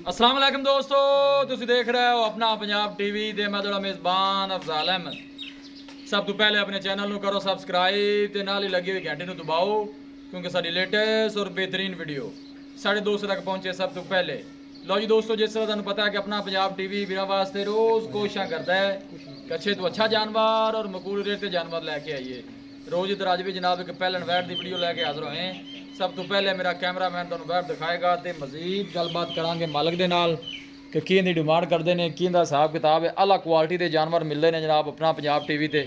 अस्सलाम वालेकुम दोस्तों, तुसी देख रहे हो अपना पंजाब टीवी ते मैं थोड़ा मेज़बान अफजाल अहमद। सब तो पहले अपने चैनल को करो सब्सक्राइब ते नाल ही लगी हुई घंटी दबाओ क्योंकि साड़ी लेटेस्ट और बेहतरीन वीडियो साढ़े दोस्तों तक पहुँचे सब तो पहले। लो जी दोस्तों, जिस तरह तुम पता है कि अपना पंजाब टीवी वीरा वास्ते रोज़ कोशिश करता है कि अच्छे तो अच्छा जानवर और मकबूल रेट के जानवर लैके आइए। रोज़ इधर अज भी जनाब एक पहलन वैट की वीडियो लैके हाजिर होए। सब तो पहले मेरा कैमरामैन तुहानू वैट दिखाएगा तो मजीद गलबात करांगे मालक दे नाल कि की दी डिमांड करते हैं, की हिसाब किताब है। अला क्वालिटी के जानवर मिलते हैं जनाब अपना पंजाब टीवी ते।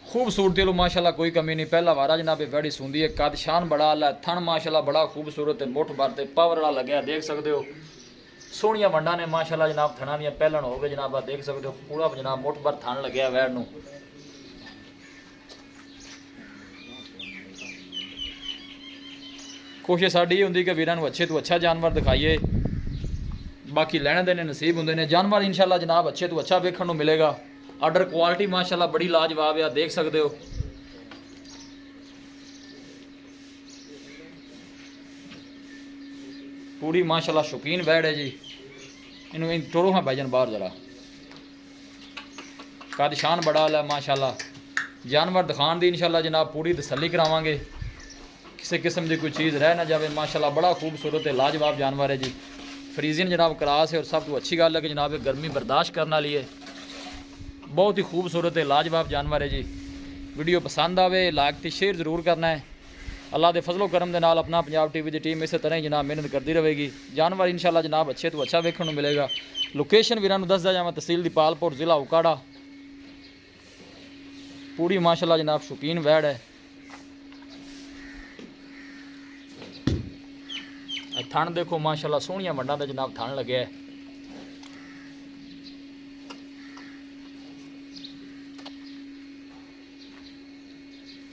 खूबसूरती लो माशाल्लाह कोई कमी नहीं। पहला वारा जनाब वैड़ी सुंदी है, कद शान बड़ा आला थन माशाल्लाह बड़ा खूबसूरत है, मुठ भर ते पावर वाला लगे देख सकते हो। सोहनिया वंडा ने माशाल्लाह जनाब थना दियां पहलन हो गए जनाब देख सकते हो। पूरा जनाब मुठ भर थन लगे वैड़ नूं। कोशिश साड़ी होंगी कि वीरां नूं अच्छे तो अच्छा जानवर दिखाइए, बाकी लैने देने नसीब होंगे ने। जानवर इंशाल्लाह जनाब अच्छे तो अच्छा वेखण नूं मिलेगा। आर्डर क्वालिटी माशाल्लाह बड़ी लाजवाब है, देख सकते हो। पूरी माशाल्लाह शौकीन वैड़ है जी। इन्हू टोरो हाँ भाईजान बाहर जरा। कद शान बड़ा है माशाल्लाह। जानवर दिखाण दी इंशाल्लाह जनाब पूरी तसल्ली करावांगे, किसी किस्म की कोई चीज़ रह ना जाए। माशाल्लाह बड़ा खूबसूरत है, लाजवाब जानवर है जी। फ्रीजियन जनाब क्रास है और सब तो अच्छी गल है कि जनाब गर्मी बर्दाश्त करने वाली है। बहुत ही खूबसूरत है, लाजवाब जानवर है जी। वीडियो पसंद आवे लाइक तो शेयर जरूर करना है। अल्लाह के फजलो करम के नाल अपना पंजाब टीवी की टीम इस तरह ही जनाब मेहनत करती रहेगी। जानवर इंशाल्लाह जनाब अच्छे तो अच्छा वेखण नूं मिलेगा। लोकेशन वीरां नूं दसदा जावां, तहसील दीपालपुर जिला उकाड़ा। पूरी माशाल्लाह जनाब शौकीन वैड़ है। थन देखो माशाल्लाह सोहनिया वंडा का जनाब थन लगे है।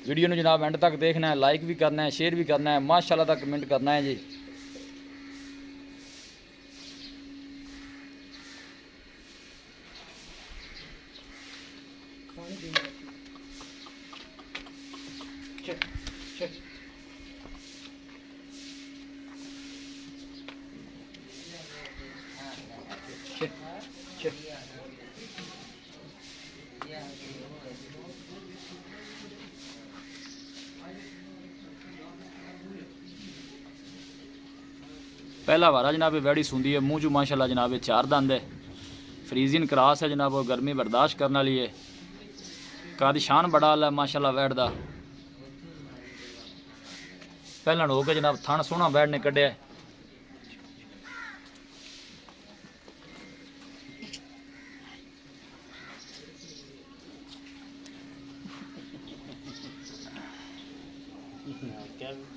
वीडियो में जनाब एंड तक देखना है, लाइक भी करना है, शेयर भी करना है, माशाल्लाह तक कमेंट करना है जी। पहला वारा जनाब वैड़ी सुंदी है, मुँह चू माशाल्लाह जनाब चार दंद है। फ्रीजियन क्रास है जनाब, गर्मी बर्दाश्त करने वाली है। कद शान बड़ा आला माशाल्लाह वैड़ दा। पहलन हो के जनाब थन सोहना वैड़ ने कढ़िया।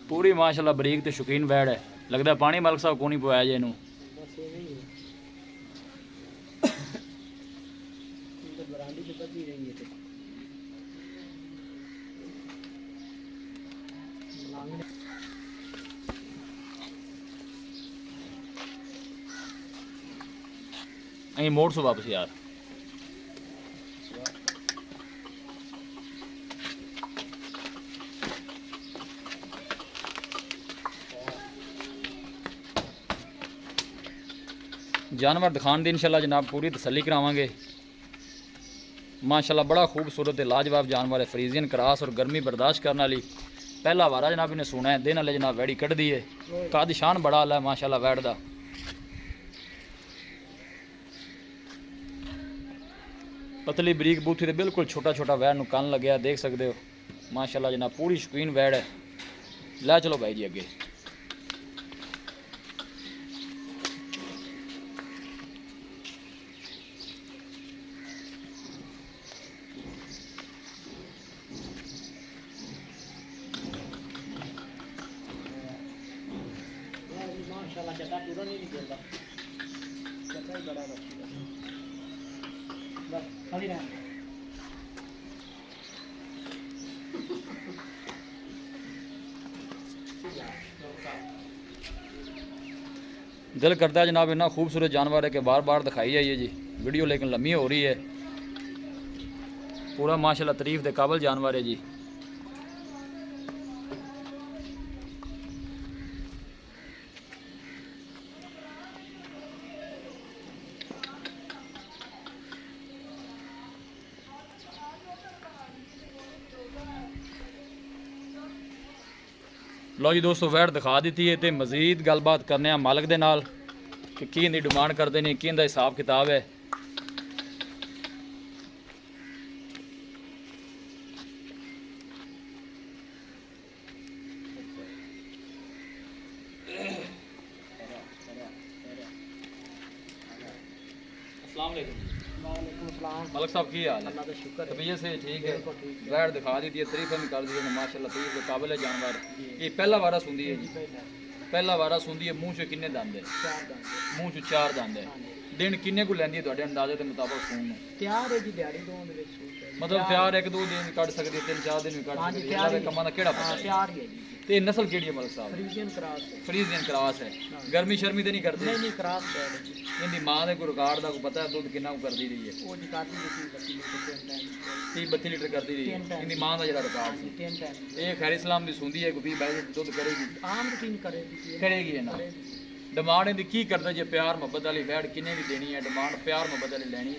पूरी माशाल्लाह बरीक ते शौकीन वैड़ है। लगता है पानी मालक साहब को नहीं पवाया जे इनू। अं मोड़ सो वापस यार। जानवर दिखाने की इंशाल्लाह जनाब पूरी तसल्ली करावांगे। माशाल्लाह बड़ा खूबसूरत है, लाजवाब जानवर है। फ्रीजियन क्रास और गर्मी बर्दाश्त करने वाली। पहला वारा जनाब इन्हें सुना है, दिन वाले जनाब वैड़ी कढ़ दी है। कद शान बड़ा आला है माशाल्लाह वैड़ दा। पतली बरीक बूथी तो बिल्कुल छोटा छोटा वैड़ नूं कन लगे देख सकते हो। माशाल्लाह जनाब पूरी शौकीन वैड़ है। लै चलो भाई जी अगे। दिल करता है जनाब इतना खूबसूरत जानवर है कि बार बार दिखाई जाइए जी। वीडियो लेकिन लम्बी हो रही है। पूरा माशाल्लाह तारीफ के काबिल जानवर है जी। ਲਓ ਜੀ ਦੋਸਤੋ ਵੈਟ ਦਿਖਾ ਦਿੱਤੀ ਹੈ ਤੇ ਮਜ਼ੀਦ ਗੱਲਬਾਤ ਕਰਨੇ ਆ ਮਾਲਕ ਦੇ ਨਾਲ ਕਿ ਕੀ ਇਹਦੀ ਡਿਮਾਂਡ ਕਰਦੇ ਨੇ, ਕੀ ਇਹਦਾ ਹਿਸਾਬ ਕਿਤਾਬ ਹੈ। अस्सलाम वालेकुम। मलक साहब की हाल है? अल्लाह का शुक्र है। तबीयत से ठीक है? वैट दिखा दी थी, तारीफ भी कर दी है माशाल्लाह, तबीयत के काबिल है जानवर। ये पहला वारा सुनदी है जी? पहला वारा सुनदी है। मुंह से किन्ने दंद है? मुंह से 4 दंद है। दिन किन्ने को लैंदी है ਤੁਹਾਡੇ ਅੰਦਾਜ਼ੇ ਦੇ ਮੁਤਾਬਕ ਸੂਣ ਨੂੰ? ਤਿਆਰ ਹੈ ਜੀ ਦਿਹਾੜੀ ਦੋ ਦੇ ਵਿੱਚ ਸੂਟ ਹੈ। ਮਤਲਬ ਤਿਆਰ 1-2 ਦਿਨ ਕੱਢ ਸਕਦੀ ਹੈ, 3-4 ਦਿਨ ਵੀ ਕੱਢ ਹਾਂਜੀ, ਸਕਦੀ ਹੈ। ਤਿਆਰ ਇਹਦਾ ਹੀ ਕੰਮਾਂ ਦਾ ਕਿਹੜਾ ਪਤਾ? ਤਿਆਰ ਹੀ ਹੈ ਜੀ। ਤੇ ਨਸਲ ਕਿਹੜੀ ਹੈ ਮਲਕ ਸਾਹਿਬ? ਫਰੀਜ਼ੀਅਨ ਕਰਾਸ ਹੈ। ਫਰੀਜ਼ੀਅਨ ਕਰਾਸ ਹੈ। ਗਰਮੀ ਸ਼ਰਮੀ ਤੇ ਨਹੀਂ ਕਰਦੀ? ਨਹੀਂ ਨਹੀਂ ਕਰਾਸ ਹੈ ਜੀ। ਇਹਦੀ ਮਾਂ ਦੇ ਕੋਈ ਰਿਕਾਰਡ ਦਾ ਕੋਈ ਪਤਾ ਹੈ ਦੁੱਧ ਕਿੰਨਾ ਕੁ ਕਰਦੀ ਰਹੀ ਹੈ? ਉਹ ਜੀ ਕਰਦੀ ਸੀ 32 ਲੀਟਰ 30-32 ਲੀਟਰ ਕਰਦੀ ਰਹੀ ਹੈ ਇਹਦੀ ਮਾਂ ਦਾ ਜਿਹੜਾ ਰਿਕਾਰਡ ਸੀ। 3 ਟਾਈਮ ਇਹ ਖੈਰ ਇਸਲਾਮ ਦੀ ਸੁਣਦੀ ਹੈ ਕੋਈ 20-22 ਦੁੱਧ ਕਰੇਗੀ? ਆਮ ਰੂਟੀਨ ਕਰੇਗੀ ਕਰੇਗੀ ਇਹ ਨਾ। ਡਿਮਾਂਡ ਇਹਦੀ ਕੀ ਕਰਦਾ ਜੇ ਪਿਆਰ ਮੁਹੱਬਤ ਵਾਲੀ ਵੈੜ ਕਿੰਨੇ ਵੀ ਦੇਣੀ ਹੈ? ਡਿਮਾਂਡ ਪਿਆਰ ਮੁਹੱਬਤ ਵਾਲੀ ਲੈਣੀ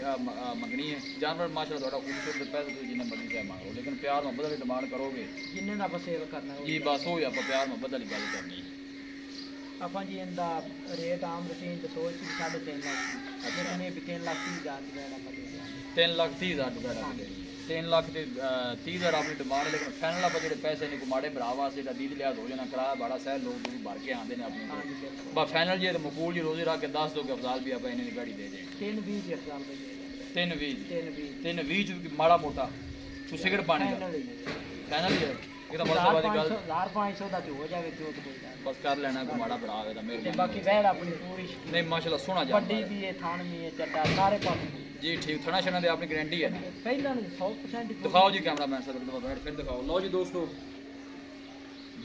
ਮੰਗਣੀ ਹੈ। ਜਾਨਵਰ ਮਾਸ਼ਾਅੱਲਾ ਤੁਹਾਡਾ ਖੂਬਸੂਰਤ ਪੈਸੇ ਤੁਸੀਂ ਜਿੰਨੇ ਮਰਜ਼ੀ ਚਾਹੇ ਮੰਗੋ, ਲੇਕਿਨ ਪਿਆਰ ਮੁਹੱਬਤ ਵਾਲੀ ਡਿਮਾਂਡ ਕਰੋਗੇ ਜਿੰਨੇ ਦਾ ਆਪਾਂ ਸੇਲ ਕਰਨਾ ਜੀ ਬਸ ਉਹ ਹੀ ਆਪਾਂ ਪਿਆਰ ਮੁਹੱਬਤ ਵਾਲੀ ਗੱਲ ਕਰਨੀ ਹੈ। ਆਪਾਂ ਜੀ ਇਹਦਾ ਰੇਟ ਆਮ ਰੂਟੀਨ ਤੇ ਸੋਚ ਸੀ 3.5 ਲੱਖ। ਲੇਕਿਨ ਇਹ ਵੀ 3 ਲੱਖ 30 ਹਜ਼ਾਰ ਦੀ ਵੈੜ ਆਪਾਂ ਦੇ ਦਿਆਂਗੇ। 3,30,000 ਰੁਪਏ ਦਾ 3,30,000 ਆਪਣੀ ਡਿਮਾਂਡ, ਲੇਕਿਨ ਫਾਈਨਲ ਆਪਾਂ ਜਿਹੜੇ ਪੈਸੇ ਨੇ ਮਾੜੇ ਭਰਾ ਵਾਸਤੇ ਜਿਹੜਾ ਦੀਦ ਲਿਆਦ ਹੋ ਜਾਣਾ ਕਿਰਾਇਆ ਬਾੜਾ ਸਹਿ ਲੋਕ ਦੂਰ ਭਰ ਕੇ ਆਉਂਦੇ ਨੇ ਆਪਣੇ ਕੋਲ। ਹਾਂਜੀ ਬਿਲਕੁਲ। ਬਸ ਫਾਈਨਲ ਜੇ ਮਕਬੂਲ ਜੀ ਰੋਜ਼ੇ ਰੱਖ ਕੇ ਦੱਸ ਦੋ ਕਿ ਅਫਜ਼ਾਲ ਵੀ ਆਪਾਂ ਇਹਨਾਂ ਦੀ ਗਾੜੀ ਦੇ ਦੇਣੀ। 3.20 ਦੀ ਅਸਾਲ ਦੇ ਦੇ 3,20 3.20 3,20 ਚ ਮਾੜਾ ਮੋਟਾ ਤੂੰ ਸਿਗਰਟ ਪਾਣੀ ਦਾ ਫਾਈਨਲ ਹੀ ਹੈ। ਇਹ ਤਾਂ ਮਤਲਬ ਦੀ ਗੱਲ 1500 ਦਾ ਤੇ ਹੋ ਜਾਵੇ ਜੋ ਤੇ ਕੋਈ ਗੱਲ ਬਸ ਕਰ ਲੈਣਾ ਕੋਈ ਮਾੜਾ ਭਰਾ ਹੋਵੇ ਤਾਂ ਤੇ ਮੇਰੇ ਬਾਕੀ ਵੈੜ ਆਪਣੀ ਪੂਰੀ ਨਹੀਂ ਮਾਸ਼ਾਅੱਲਾ ਸੋਹਣਾ ਵੱਡੀ ਜਾਨਵਰ ਵੀ ਹੈ, ਥਾਣ ਵੀ ਹੈ, ਚੱਡਾ ਸਾਰੇ ਪਾਸੇ ਜੀ ਠੀਕ। ਥਣਾ ਛਣਾ ਦੇ ਆਪਣੀ ਗਾਰੰਟੀ ਹੈ। ਪਹਿਲਾਂ ਨੂੰ 100% ਦਿਖਾਓ ਜੀ ਕੈਮਰਾਮੈਨ ਸਾਹਿਬ ਵੈਟ ਫਿਰ ਦਿਖਾਓ। ਲਓ ਜੀ ਦੋਸਤੋ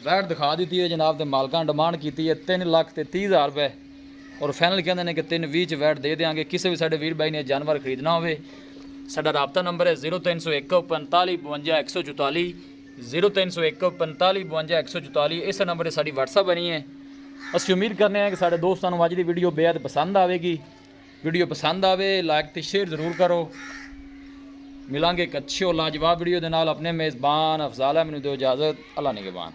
ਵੈਟ ਦਿਖਾ ਦਿੱਤੀ ਹੈ ਜਨਾਬ ਤੇ ਮਾਲਕਾਂ ਡਿਮਾਂਡ ਕੀਤੀ ਹੈ 3,30,000 ਰੁਪਏ ਔਰ ਫਾਈਨਲ ਕਹਿੰਦੇ ਨੇ ਕਿ 3,20 ਚ ਵੈਟ ਦੇ ਦੇਵਾਂਗੇ। ਕਿਸੇ ਵੀ ਸਾਡੇ ਵੀਰ ਬਾਈ ਨੇ ਜਾਨਵਰ ਖਰੀਦਣਾ ਹੋਵੇ ਸਾਡਾ ਰਾਬਤਾ ਨੰਬਰ ਹੈ 0301 45 52 144 0301 45 52 144। ਇਸ ਨੰਬਰ 'ਤੇ ਸਾਡੀ WhatsApp ਬਣੀ ਹੈ। ਅਸੀਂ ਉਮੀਦ ਕਰਨੇ ਹਾਂ ਕਿ ਸਾਡੇ ਦੋਸਤਾਂ ਨੂੰ ਅੱਜ ਦੀ ਵੀਡੀਓ ਬੇहद ਪਸੰਦ ਆਵੇਗੀ। ਵੀਡੀਓ ਪਸੰਦ ਆਵੇ ਲਾਈਕ ਤੇ ਸ਼ੇਅਰ ਜ਼ਰੂਰ ਕਰੋ। ਮਿਲਾਂਗੇ ਇੱਕ ਅੱਛੀ ਔਰ ਲਾਜਵਾਬ ਵੀਡੀਓ ਦੇ ਨਾਲ। ਆਪਣੇ ਮੇਜ਼ਬਾਨ ਅਫਜ਼ਾਲ ਅਹਿਮਦ ਨੂੰ ਦਿਓ ਇਜਾਜ਼ਤ। ਅੱਲਾ ਨਿਗਹਿਬਾਨ।